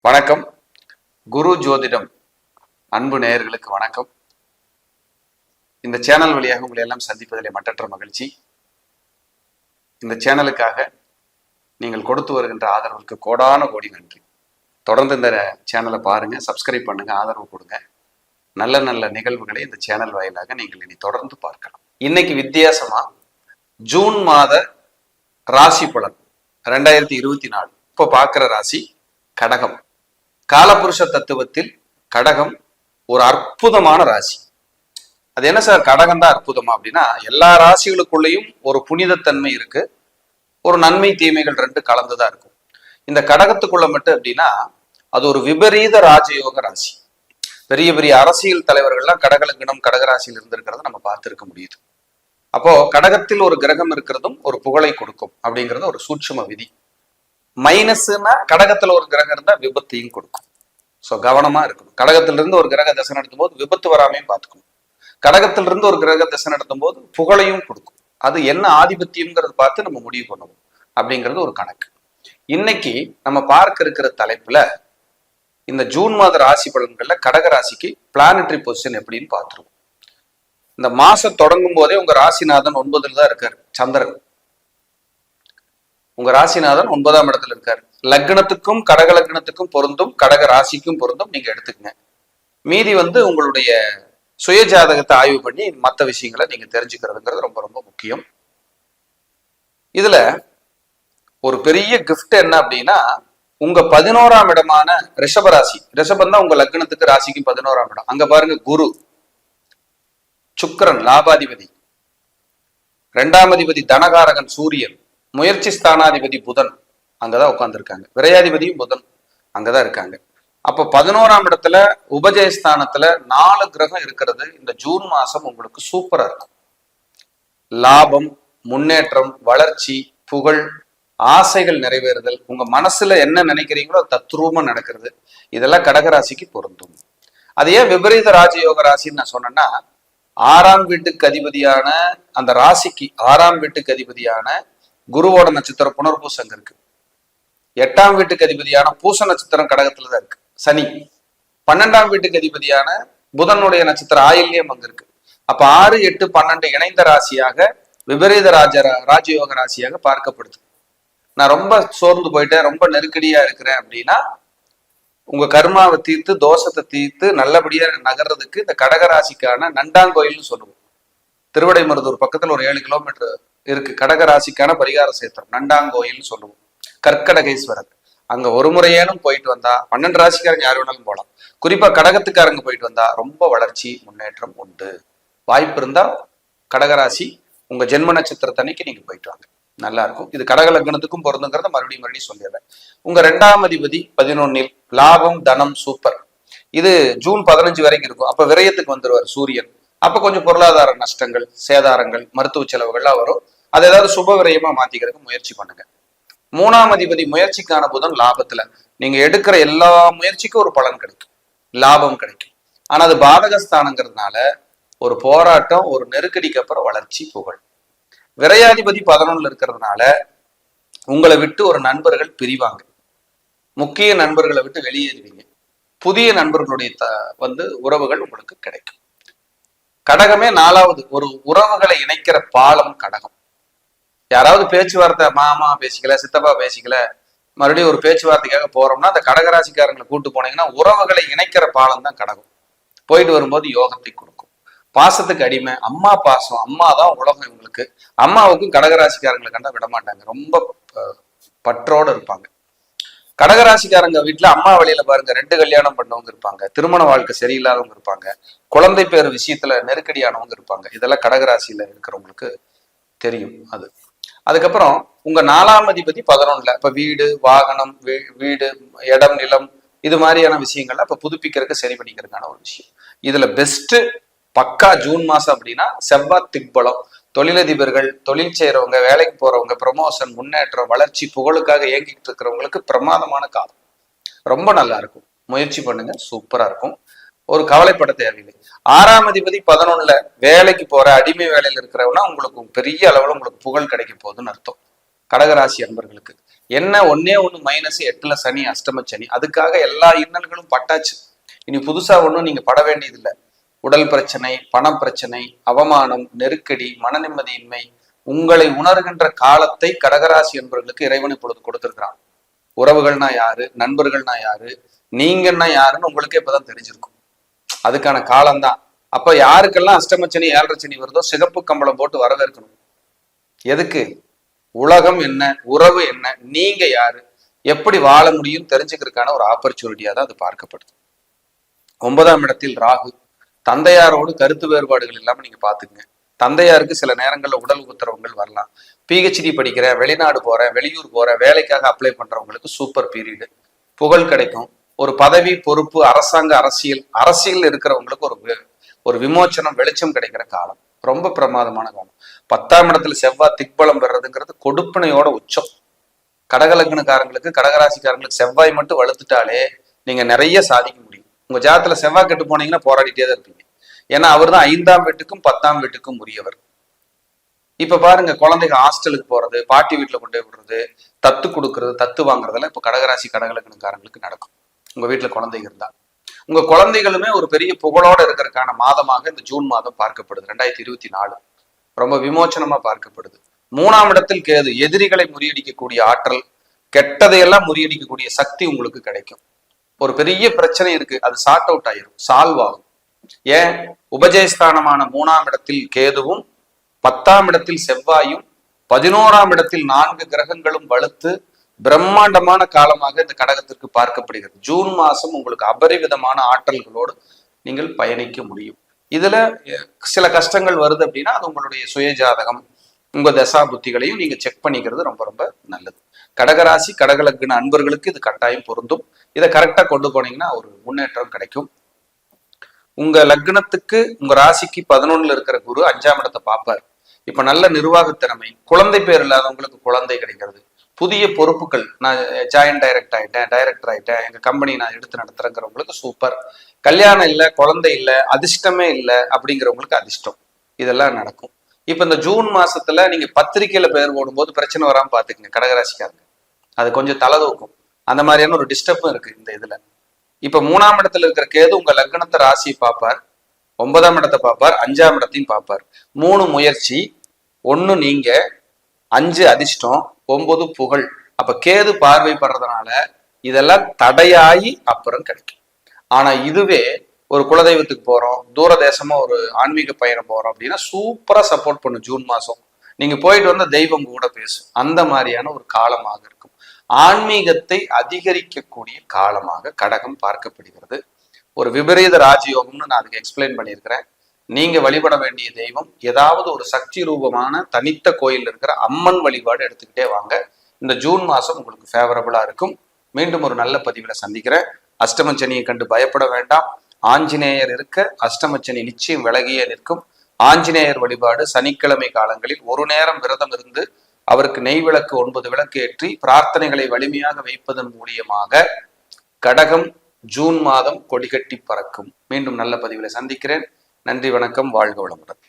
வணக்கம். குரு ஜோதிடம் அன்பு நேயர்களுக்கு வணக்கம். இந்த சேனல் வழியாக உங்களை எல்லாம் சந்திப்பதிலே மட்டற்ற மகிழ்ச்சி. இந்த சேனலுக்காக நீங்கள் கொடுத்து வருகின்ற ஆதரவுக்கு கோடான கோடி நன்றி. தொடர்ந்து இந்த சேனலை பாருங்க, சப்ஸ்கிரைப் பண்ணுங்க, ஆதரவு கொடுங்க. நல்ல நல்ல நிகழ்வுகளை இந்த சேனல் வாயிலாக நீங்கள் இனி தொடர்ந்து பார்க்கலாம். இன்னைக்கு வித்தியாசமா ஜூன் மாத ராசி பலன் 2024 இப்போ பார்க்கிற ராசி கடகம். காலபுருஷ தத்துவத்தில் கடகம் ஒரு அற்புதமான ராசி. அது என்ன சார், கடகம் தான் அற்புதமா அப்படின்னா, எல்லா ராசிகளுக்குள்ளேயும் ஒரு புனிதத்தன்மை இருக்கு, ஒரு நன்மை தீமைகள் ரெண்டு கலந்துதான் இருக்கும். இந்த கடகத்துக்குள்ள மட்டும் அப்படின்னா அது ஒரு விபரீத ராஜயோக ராசி. பெரிய பெரிய அரசியல் தலைவர்கள்லாம் கடகலக்கினம் கடகராசியில் இருந்திருக்கிறத நம்ம பார்த்திருக்க முடியுது. அப்போ கடகத்தில் ஒரு கிரகம் இருக்கிறதும் ஒரு புகழை கொடுக்கும் அப்படிங்கிறது ஒரு சூட்சும விதி. மைனஸ்னா கடகத்துல ஒரு கிரகம் இருந்தா விபத்தையும் கொடுக்கும். ஸோ கவனமா இருக்கணும். கடகத்திலிருந்து ஒரு கிரக தசை நடத்தும் போது விபத்து வராமையும் பார்த்துக்கணும். கடகத்திலிருந்து ஒரு கிரக தசை நடத்தும் போது புகழையும் கொடுக்கும். அது என்ன ஆதிபத்தியம்ங்கிறத பார்த்து நம்ம முடிவு பண்ணுவோம் அப்படிங்கிறது ஒரு கணக்கு. இன்னைக்கு நம்ம பார்க்க இருக்கிற தலைப்புல இந்த ஜூன் மாத ராசி பலன்கள்ல கடக ராசிக்கு பிளானட்டரி பொசிஷன் எப்படின்னு பார்த்துருவோம். இந்த மாசம் தொடங்கும் போதே உங்க ராசிநாதன் 9ல் தான் இருக்காரு. சந்திரன் உங்க ராசிநாதன் 9ஆம் இடத்துல இருக்காரு. லக்னத்துக்கும் கடக லக்னத்துக்கும் பொருந்தும், கடக ராசிக்கும் பொருந்தும். நீங்க எடுத்துக்கங்க. மீதி உங்களுடைய சுய ஜாதகத்தை ஆய்வு பண்ணி மற்ற விஷயங்களை நீங்க தெரிஞ்சுக்கிறதுங்கிறது ரொம்ப ரொம்ப முக்கியம். இதுல ஒரு பெரிய கிஃப்ட் என்ன அப்படின்னா, உங்க 11ஆம் இடமான ரிஷபராசி, ரிஷபம் தான் உங்க லக்னத்துக்கு ராசிக்கும் 11ஆம் இடம். அங்க பாருங்க, குரு, சுக்கிரன் லாபாதிபதி, 2ஆம் அதிபதி தனகாரகன் சூரியன், முயற்சி ஸ்தானாதிபதி புதன் அங்கதான் உட்கார்ந்துருக்காங்க. விரையாதிபதியும் புதன் அங்கதான் இருக்காங்க. அப்ப 11ஆம் இடத்துல உபஜயஸ்தானத்துல 4 கிரகம் இருக்கிறது. இந்த ஜூன் மாசம் உங்களுக்கு சூப்பரா இருக்கும். லாபம், முன்னேற்றம், வளர்ச்சி, புகழ், ஆசைகள் நிறைவேறுதல், உங்க மனசுல என்ன நினைக்கிறீங்களோ தத்ரூபமா நடக்கிறது. இதெல்லாம் கடகராசிக்கு பொருந்தும். அது ஏன் விபரீத ராஜயோக ராசின்னு நான் சொன்னேன்னா, 6ஆம் வீட்டுக்கு அதிபதியான அந்த ராசிக்கு 6ஆம் வீட்டுக்கு அதிபதியான குருவோட நட்சத்திரம் புனர்பூசம் இருக்கு. 8ஆம் வீட்டுக்கு அதிபதியான பூச நட்சத்திரம் கடகத்துலதான் இருக்கு. சனி 12ஆம் வீட்டுக்கு அதிபதியான புதனுடைய நட்சத்திரம் ஆயில்யம் அங்க இருக்கு. அப்ப 6, 8, 12 இணைந்த ராசியாக விபரீத ராஜயோக ராசியாக பார்க்கப்படுது. நான் ரொம்ப சோர்ந்து போயிட்டேன், ரொம்ப நெருக்கடியா இருக்கிறேன் அப்படின்னா, உங்க கர்மாவை தீர்த்து தோஷத்தை தீர்த்து நல்லபடியா நகர்றதுக்கு இந்த கடகராசிக்கான நண்டாங்கோயில்னு சொல்லுவோம். திருவிடைமருதூர் பக்கத்துல ஒரு 7 கிலோமீட்டர் இருக்கு. கடகராசிக்கான பரிகார சேத்திரம் நண்டாங்கோயில்னு சொல்லுவோம். கற்கடகேஸ்வரர் அங்க ஒரு முறையேனும் போயிட்டு வந்தா, 12 ராசிக்காரங்க யார் வேணாலும் போகலாம். குறிப்பா கடகத்துக்காரங்க போயிட்டு வந்தா ரொம்ப வளர்ச்சி முன்னேற்றம் உண்டு. வாய்ப்பு இருந்தா கடகராசி உங்க ஜென்ம நட்சத்திரத்தன்னைக்கு நீங்க போயிட்டு வாங்க, நல்லா இருக்கும். இது கடக லக்னத்துக்கும் பொருந்துங்கிறத மறுபடியும் சொல்லிடுறேன். உங்க 2ஆம் அதிபதி 11ல், லாபம் தனம் சூப்பர். இது ஜூன் 15 வரைக்கும் இருக்கும். அப்ப விரயத்துக்கு வந்துருவார் சூரியன். அப்ப கொஞ்சம் பொருளாதார நஷ்டங்கள், சேதாரங்கள், மருத்துவ செலவுகள்லாம் வரும். அதை ஏதாவது சுப விரயமா மாத்திக்கிறதுக்கு முயற்சி பண்ணுங்க. 3ஆம் அதிபதி முயற்சிக்கான புதன் லாபத்துல. நீங்க எடுக்கிற எல்லா முயற்சிக்கும் ஒரு பலன் கிடைக்கும், லாபம் கிடைக்கும். ஆனா அது பாதகஸ்தானங்கிறதுனால ஒரு போராட்டம், ஒரு நெருக்கடிக்கு அப்புறம் வளர்ச்சி, புகழ். விரையாதிபதி 11ல் இருக்கிறதுனால உங்களை விட்டு ஒரு நண்பர்கள் பிரிவாங்க, முக்கிய நண்பர்களை விட்டு வெளியேறுவீங்க. புதிய நண்பர்களுடைய உறவுகள் உங்களுக்கு கிடைக்கும். கடகமே 4வது ஒரு உறவுகளை இணைக்கிற பாலம் கடகம். யாராவது பேச்சுவார்த்தை, மாமா பேசிக்கல, சித்தப்பா பேசிக்கல, மறுபடியும் ஒரு பேச்சுவார்த்தைக்காக போறோம்னா அந்த கடகராசிக்காரங்களை கூட்டு போனீங்கன்னா உறவுகளை இணைக்கிற பாலம் தான் கடகம். போயிட்டு வரும்போது யோகத்தை கொடுக்கும். பாசத்துக்கு அடிமை, அம்மா பாசம், அம்மா தான் உலகம் இவங்களுக்கு. அம்மாவுக்கும் கடகராசிக்காரங்களை கண்டா விட மாட்டாங்க, ரொம்ப பற்றோடு இருப்பாங்க. கடகராசிக்காரங்க வீட்டுல அம்மா வழியில பாருங்க 2 கல்யாணம் பண்ணவங்க இருப்பாங்க, திருமண வாழ்க்கை சரியில்லாதவங்க இருப்பாங்க, குழந்தை பேர் விஷயத்துல நெருக்கடியானவங்க இருப்பாங்க. இதெல்லாம் கடகராசியில இருக்கிறவங்களுக்கு தெரியும். அதுக்கப்புறம் உங்க 4ஆம் அதிபதி 11ல். இப்ப வீடு, வாகனம், வீடு, இடம், நிலம், இது மாதிரியான விஷயங்கள்ல இப்ப புதுப்பிக்கிறதுக்கு சரி பண்ணிக்கிறதுக்கான ஒரு விஷயம். இதுல பெஸ்ட் பக்கா ஜூன் மாசம் அப்படின்னா செவ்வாய் திக்பலம். தொழிலதிபர்கள், தொழில் செய்யறவங்க, வேலைக்கு போறவங்க, ப்ரமோஷன், முன்னேற்றம், வளர்ச்சி, புகழுக்காக இயங்கிட்டு இருக்கிறவங்களுக்கு பிரமாதமான காலம். ரொம்ப நல்லா இருக்கும். முயற்சி பண்ணுங்க, சூப்பரா இருக்கும். ஒரு கவலைப்பட தேவையில்லை. 6ஆம் அதிபதி 11ல் வேலைக்கு போற, அடிமை வேலையில இருக்கிறவனா உங்களுக்கு பெரிய அளவுல உங்களுக்கு புகழ் கிடைக்க போகுதுன்னு அர்த்தம். கடகராசி அன்பர்களுக்கு. என்ன ஒன்னே ஒண்ணு மைனஸ், 8ல சனி, அஷ்டம சனி. அதுக்காக எல்லா இன்னல்களும் பட்டாச்சு. இனி புதுசா ஒன்றும் நீங்க பட வேண்டியதில்லை. உடல் பிரச்சனை, பண பிரச்சனை, அவமானம், நெருக்கடி, மன நிம்மதியின்மை, உங்களை உணர்கின்ற காலத்தை கடகராசி என்பவர்களுக்கு இறைவன் இப்பொழுது கொடுத்திருக்கிறான். உறவுகள்னா யாரு, நண்பர்கள்னா யாரு, நீங்கன்னா யாருன்னு உங்களுக்கே இப்பதான் தெரிஞ்சிருக்கும். அதுக்கான காலம்தான். அப்ப யாருக்கெல்லாம் அஷ்டமச்சனி 7.5 சனி வருதோ சிகப்பு கம்பளம் போட்டு வரவேற்கணும். எதுக்கு? உலகம் என்ன, உறவு என்ன, நீங்க யாரு, எப்படி வாழ முடியும் தெரிஞ்சுக்கிறதுக்கான ஒரு ஆப்பர்ச்சுனிட்டியா தான் அது பார்க்கப்படுது. 9ஆம் இடத்தில் ராகு. தந்தையாரோடு கருத்து வேறுபாடுகள் இல்லாம நீங்க பாத்துக்கங்க. தந்தையாருக்கு சில நேரங்கள்ல உடல் உத்தரவுகள் வரலாம். பிஹெச்டி படிக்கிறேன், வெளிநாடு போறேன், வெளியூர் போறேன், வேலைக்காக அப்ளை பண்றவங்களுக்கு சூப்பர் பீரியடு. புகழ் கிடைக்கும். ஒரு பதவி, பொறுப்பு, அரசாங்க, அரசியல் இருக்கிறவங்களுக்கு ஒரு விமோச்சனம், வெளிச்சம் கிடைக்கிற காலம். ரொம்ப பிரமாதமான காலம். 10ஆம் இடத்துல செவ்வாய் திக்பலம் பெறதுங்கிறது கொடுப்பனையோட உச்சம். கடகலக்னக்காரங்களுக்கு, கடகராசிக்காரங்களுக்கு செவ்வாய் மட்டும் வளர்த்துட்டாலே நீங்க நிறைய சாதிக்க முடியும். உங்க ஜாதத்துல செவ்வாய் கெட்டு போனீங்கன்னா போராடிட்டே தான் இருப்பீங்க. ஏன்னா அவர் தான் 5ஆம் வீட்டுக்கும் 10ஆம் வீட்டுக்கும் உரியவர். இப்ப பாருங்க, குழந்தைங்க ஹாஸ்டலுக்கு போறது, பாட்டி வீட்டுல கொண்டு போய் விடுறது, தத்து கொடுக்கறது, தத்து வாங்குறதெல்லாம் இப்ப கடகராசி கடகலக்னக்காரங்களுக்கு நடக்கும். உங்க வீட்டுல குழந்தைங்க இருந்தா உங்க குழந்தைகளுமே ஒரு பெரிய புகழோட இருக்கிறதுக்கான மாதமாக இந்த ஜூன் மாதம் பார்க்கப்படுது. 2024 ரொம்ப விமோச்சனமா பார்க்கப்படுது. 3ஆம் இடத்தில் கேது. எதிரிகளை முறியடிக்கக்கூடிய ஆற்றல், கெட்டதையெல்லாம் முறியடிக்கக்கூடிய சக்தி உங்களுக்கு கிடைக்கும். ஒரு பெரிய பிரச்சனை இருக்கு, அது சார்ட் அவுட் ஆயிரும், சால்வ் ஆகும். ஏன்? உபஜயஸ்தானமான 3ஆம் இடத்தில் கேதுவும், 10ஆம் இடத்தில் செவ்வாயும், 11ஆம் இடத்தில் 4 கிரகங்களும் வலுத்து பிரம்மாண்டமான காலமாக இந்த கடகத்திற்கு பார்க்கப்படுகிறது. ஜூன் மாசம் உங்களுக்கு அபரிவிதமான ஆற்றல்களோடு நீங்கள் பயணிக்க முடியும். இதுல சில கஷ்டங்கள் வருது அப்படின்னா அது உங்களுடைய சுயஜாதகம், உங்க தசா புத்திகளையும் நீங்க செக் பண்ணிக்கிறது ரொம்ப ரொம்ப நல்லது. கடகராசி கடகலக்ன அன்பர்களுக்கு இது கட்டாயம் பொருந்தும். இதை கரெக்டா கொண்டு போனீங்கன்னா ஒரு முன்னேற்றம் கிடைக்கும். உங்க லக்னத்துக்கு, உங்க ராசிக்கு 11ல இருக்கிற குரு 5ஆம் இடத்தை பார்ப்பார். இப்ப நல்ல நிர்வாக திறமை, குழந்தை பேர் இல்லாதவங்களுக்கு குழந்தை கிடைக்கிறது, புதிய பொறுப்புகள், நான் ஜாயின்ட் டைரக்டர் ஆயிட்டேன், எங்க கம்பெனி நான் எடுத்து நடத்துறேங்கிறவங்களுக்கு சூப்பர். கல்யாணம் இல்லை, குழந்தை இல்லை, அதிர்ஷ்டமே இல்லை அப்படிங்கிறவங்களுக்கு அதிர்ஷ்டம். இதெல்லாம் நடக்கும். இப்ப இந்த ஜூன் மாசத்துல நீங்க பத்திரிகையில பெயர் போடும்போது பிரச்சனை வராம பாத்துக்கங்க கடகராசிக்காரங்க. அது கொஞ்சம் தலை தூக்கும். அந்த மாதிரியான ஒரு டிஸ்டர்பும் இருக்கு இந்த இதுல. இப்ப 3ஆம் இடத்துல இருக்கிற கேது உங்க லக்னத்தை ராசியை பார்ப்பார், 9ஆம் இடத்தை பார்ப்பார், 5ஆம் இடத்தையும் பார்ப்பார். 3 முயற்சி, 1 நீங்க, 5 அதிர்ஷ்டம், 9 புகழ். அப்ப கேது பார்வைப்படுறதுனால இதெல்லாம் தடையாயி அப்புறம் கிடைக்கும். ஆனா இதுவே ஒரு குலதெய்வத்துக்கு போறோம், தூர தேசமா ஒரு ஆன்மீக பயணம் போறோம் அப்படின்னா சூப்பரா சப்போர்ட் பண்ணும். ஜூன் மாசம் நீங்க போயிட்டு வந்த தெய்வம் கூட பேசும். அந்த மாதிரியான ஒரு காலமாக இருக்கும். ஆன்மீகத்தை அதிகரிக்கக்கூடிய காலமாக கடகம் பார்க்கப்படுகிறது. ஒரு விபரீத ராஜயோகம்னு நான் அதுக்கு எக்ஸ்பிளைன் பண்ணியிருக்கிறேன். நீங்க வழிபட வேண்டிய தெய்வம் ஏதாவது ஒரு சக்தி ரூபமான தனித்த கோயில் இருக்கிற அம்மன் வழிபாடு எடுத்துக்கிட்டே வாங்க. இந்த ஜூன் மாசம் உங்களுக்கு ஃபேவரபிளா இருக்கும். மீண்டும் ஒரு நல்ல பதிவுல சந்திக்கிறேன். அஷ்டமச்சனியை கண்டு பயப்பட வேண்டாம். ஆஞ்சநேயர் இருக்க அஷ்டமச்சனி நிச்சயம் விலகியே நிற்கும். ஆஞ்சநேயர் வழிபாடு சனிக்கிழமை காலங்களில் ஒரு நேரம் விரதம் இருந்து அவருக்கு நெய் விளக்கு 9 விளக்கு ஏற்றி பிரார்த்தனைகளை வலிமையாக வைப்பதன் மூலியமாக கடகம் ஜூன் மாதம் கொடிகட்டி பறக்கும். மீண்டும் நல்ல பதிவில் சந்திக்கிறேன். நன்றி, வணக்கம், வாழ்க வளமுடன்.